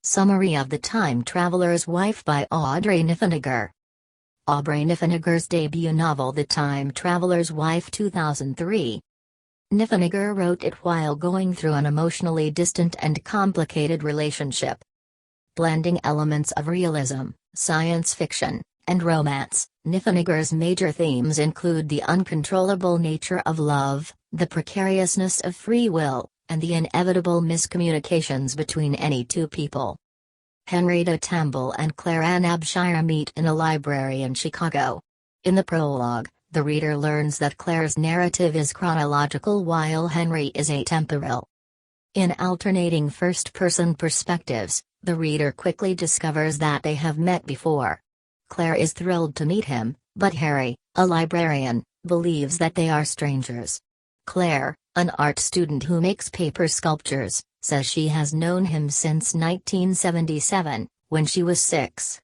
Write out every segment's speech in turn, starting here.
Summary of The Time Traveler's Wife by Audrey Niffenegger. Aubrey Niffenegger's debut novel The Time Traveler's Wife 2003. Niffenegger wrote it while going through an emotionally distant and complicated relationship. Blending elements of realism, science fiction, and romance, Niffenegger's major themes include the uncontrollable nature of love, the precariousness of free will, and the inevitable miscommunications between any two people. Henrietta Tamble and Claire Ann Abshire meet in a library in Chicago. In the prologue, the reader learns that Claire's narrative is chronological while Henry is atemporal. In alternating first-person perspectives, the reader quickly discovers that they have met before. Claire is thrilled to meet him, but Harry, a librarian, believes that they are strangers. Claire, an art student who makes paper sculptures, says she has known him since 1977, when she was 6.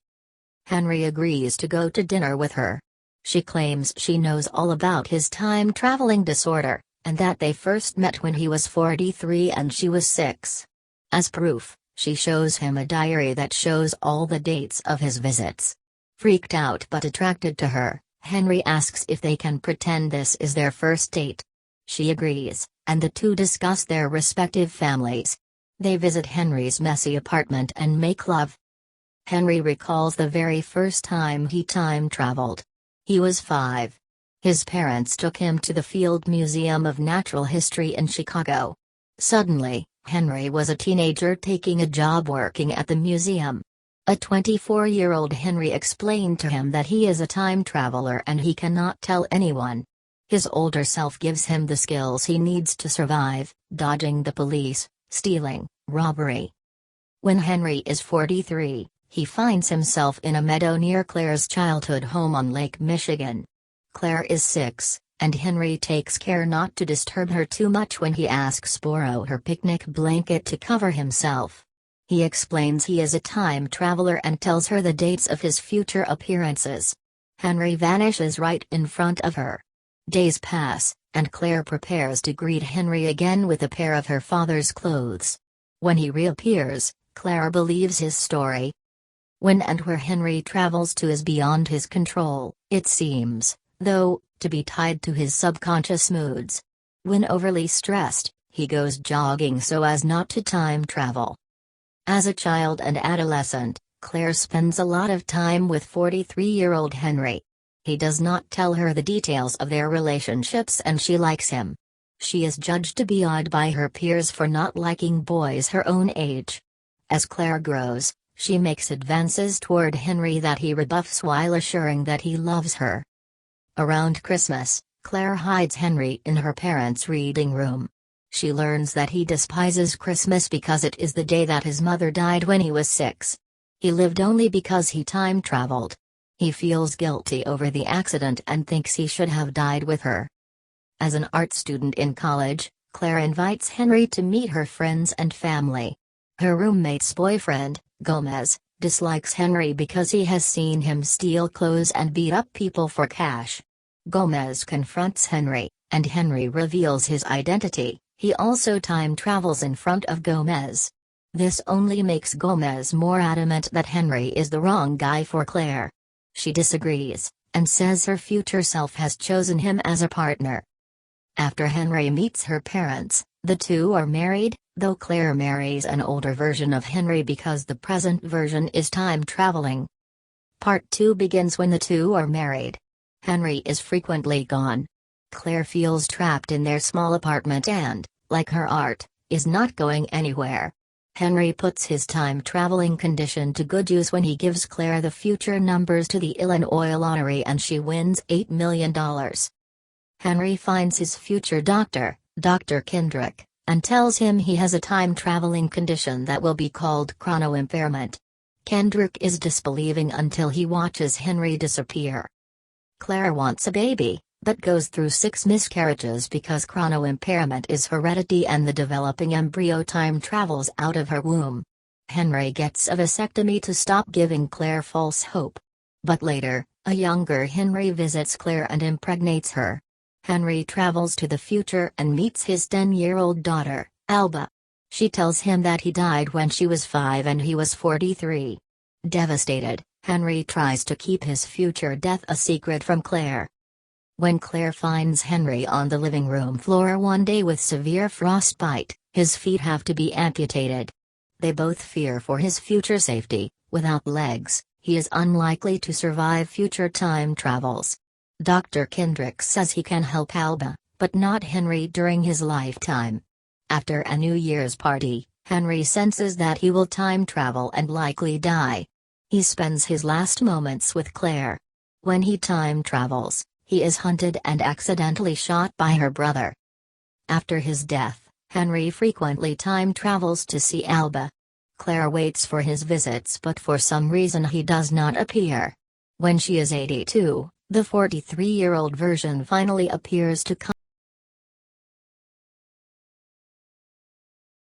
Henry agrees to go to dinner with her. She claims she knows all about his time-traveling disorder, and that they first met when he was 43 and she was 6. As proof, she shows him a diary that shows all the dates of his visits. Freaked out but attracted to her, Henry asks if they can pretend this is their first date. She agrees, and the two discuss their respective families. They visit Henry's messy apartment and make love. Henry recalls the very first time he time-traveled. He was 5. His parents took him to the Field Museum of Natural History in Chicago. Suddenly, Henry was a teenager taking a job working at the museum. A 24-year-old Henry explained to him that he is a time traveler and he cannot tell anyone. His older self gives him the skills he needs to survive, dodging the police, stealing, robbery. When Henry is 43, he finds himself in a meadow near Claire's childhood home on Lake Michigan. Claire is 6, and Henry takes care not to disturb her too much when he asks borrow her picnic blanket to cover himself. He explains he is a time traveler and tells her the dates of his future appearances. Henry vanishes right in front of her. Days pass, and Claire prepares to greet Henry again with a pair of her father's clothes. When he reappears, Claire believes his story. When and where Henry travels to is beyond his control, it seems, though, to be tied to his subconscious moods. When overly stressed, he goes jogging so as not to time travel. As a child and adolescent, Claire spends a lot of time with 43-year-old Henry. He does not tell her the details of their relationships and she likes him. She is judged to be odd by her peers for not liking boys her own age. As Claire grows, she makes advances toward Henry that he rebuffs while assuring that he loves her. Around Christmas, Claire hides Henry in her parents' reading room. She learns that he despises Christmas because it is the day that his mother died when he was 6. He lived only because he time-traveled. He feels guilty over the accident and thinks he should have died with her. As an art student in college, Claire invites Henry to meet her friends and family. Her roommate's boyfriend, Gomez, dislikes Henry because he has seen him steal clothes and beat up people for cash. Gomez confronts Henry, and Henry reveals his identity. He also time travels in front of Gomez. This only makes Gomez more adamant that Henry is the wrong guy for Claire. She disagrees, and says her future self has chosen him as a partner. After Henry meets her parents, the two are married, though Claire marries an older version of Henry because the present version is time-traveling. Part 2 begins when the two are married. Henry is frequently gone. Claire feels trapped in their small apartment and, like her art, is not going anywhere. Henry puts his time-traveling condition to good use when he gives Claire the future numbers to the Illinois lottery and she wins $8 million. Henry finds his future doctor, Dr. Kendrick, and tells him he has a time-traveling condition that will be called chrono-impairment. Kendrick is disbelieving until he watches Henry disappear. Claire wants a baby, but goes through 6 miscarriages because chrono-impairment is heredity and the developing embryo time travels out of her womb. Henry gets a vasectomy to stop giving Claire false hope. But later, a younger Henry visits Claire and impregnates her. Henry travels to the future and meets his 10-year-old daughter, Alba. She tells him that he died when she was 5 and he was 43. Devastated, Henry tries to keep his future death a secret from Claire. When Claire finds Henry on the living room floor one day with severe frostbite, his feet have to be amputated. They both fear for his future safety. Without legs, he is unlikely to survive future time travels. Dr. Kendrick says he can help Alba, but not Henry during his lifetime. After a New Year's party, Henry senses that he will time travel and likely die. He spends his last moments with Claire. When he time travels, he is hunted and accidentally shot by her brother. After his death, Henry frequently time travels to see Alba. Claire waits for his visits, but for some reason he does not appear. When she is 82, the 43-year-old version finally appears to come.